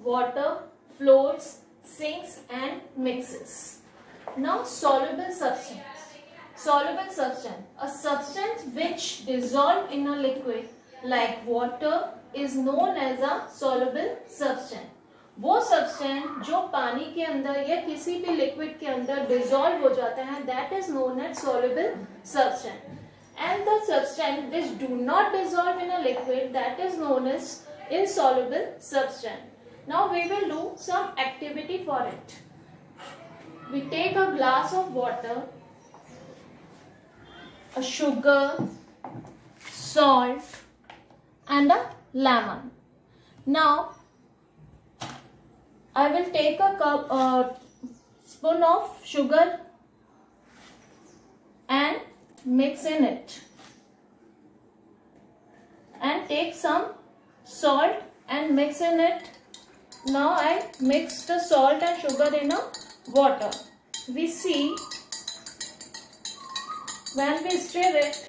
water, floats, sinks and mixes. Now soluble substance. Soluble substance, a substance which dissolve in a liquid like water is known as a soluble substance. वो substance जो पानी के अंदर या किसी भी liquid के अंदर डिसॉल्व हो जाते हैं, that is known as soluble substance. And the substance which do not dissolve in a liquid, that is known as insoluble substance. Now we will do some activity for it. We take a glass of water, a sugar, salt and a lemon. Now I will take a spoon of sugar and mix in it, and take some salt and mix in it. Now I mix the salt and sugar in a water. We see when we stir it,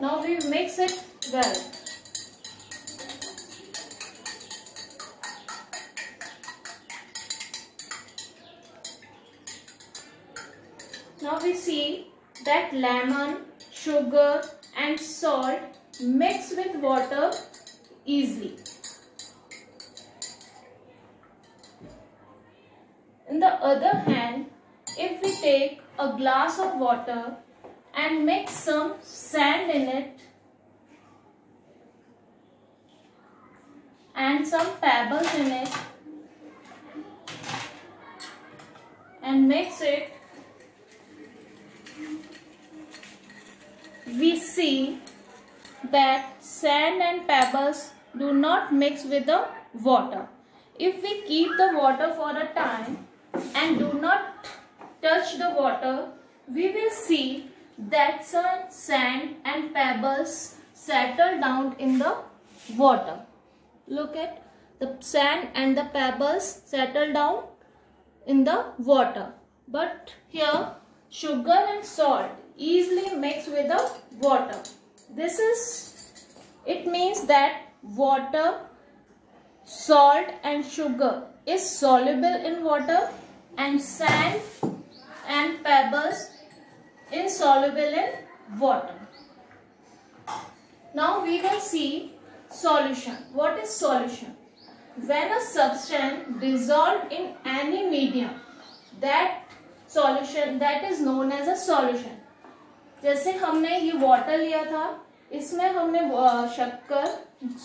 now we mix it well. Now we see that lemon, sugar and salt mix with water easily. On the other hand, if we take a glass of water and mix some sand in it and some pebbles in it and mix it, we see that sand and pebbles do not mix with the water. If we keep the water for a time and do not touch the water, we will see that some sand and pebbles settle down in the water. Look at the sand and the pebbles settle down in the water. But here sugar and salt easily mix with the water. It means that water, salt and sugar is soluble in water and sand and pebbles insoluble in water. Now we will see solution. What is solution? When a substance dissolved in any medium, that is known as a solution. जैसे हमने ये water लिया था, इसमें हमने शक्कर,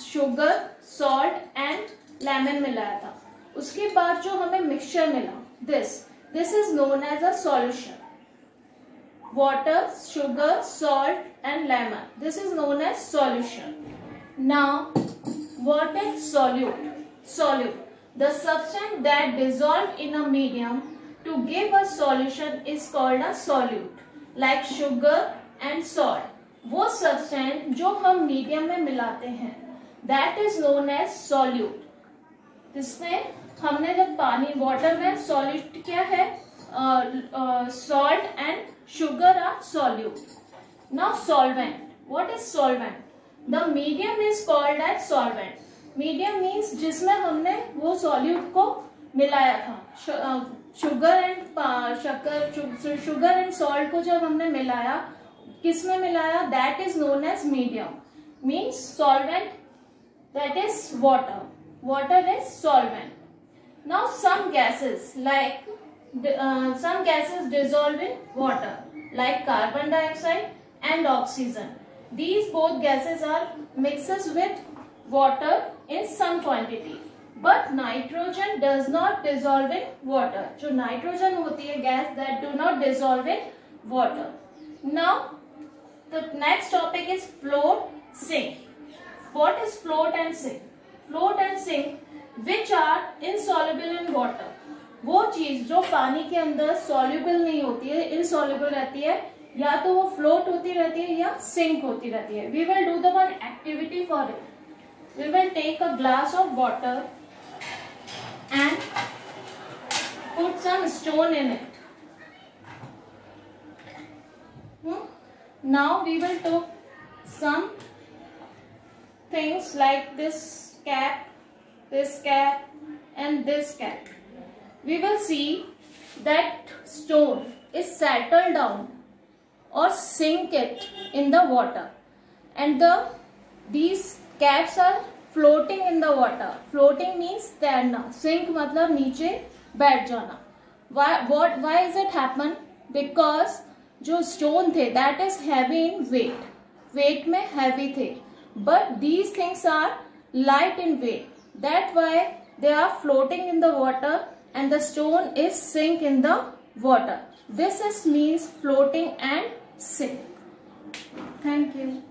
sugar, salt and lemon मिलाया था. उसके बाद जो हमें मिक्सचर मिला, this is known as a solution. Water, sugar, salt and lemon, this is known as solution. Now what is solute? Solute, the substance that dissolved in a medium to give a solution is called a solute. Like sugar and salt, वो substance जो हम medium में मिलाते हैं, that is known as solute. जिसमें हमने जब पानी वाटर में solute क्या है, salt and sugar are solute. Now solvent. What is solvent? The medium is called as solvent. Medium means जिसमें हमने वो सॉल्यूट को मिलाया था. शुगर एंड सॉल्ट को जब हमने मिलाया, किसमें मिलाया? That is known as medium. Means solvent, that is water. Water is solvent. Now some gases dissolve in water like carbon dioxide and oxygen. These both gases are mixes with water in some quantity, but nitrogen does not dissolve in water. जो nitrogen होती है gas, that do not dissolve in water. Now the next topic is float, sink. What is float and sink? Float and sink which are insoluble in water. वो चीज जो पानी के अंदर soluble नहीं होती है, insoluble रहती है, या तो वो float होती रहती है या sink होती रहती है. We will do the one activity for it. We will take a glass of water and put some stone in it. Now we will take some things like this cap, and this cap. We will see that stone is settled down or sink it in the water, and these caps are floating in the water. Floating means तैरना, sink मतलब नीचे बैठ जाना. Why is it happen? Because जो stone थे that is heavy in weight में heavy थे, but these things are light in weight. That's why they are floating in the water and the stone is sink in the water. This is means floating and sink. Thank you.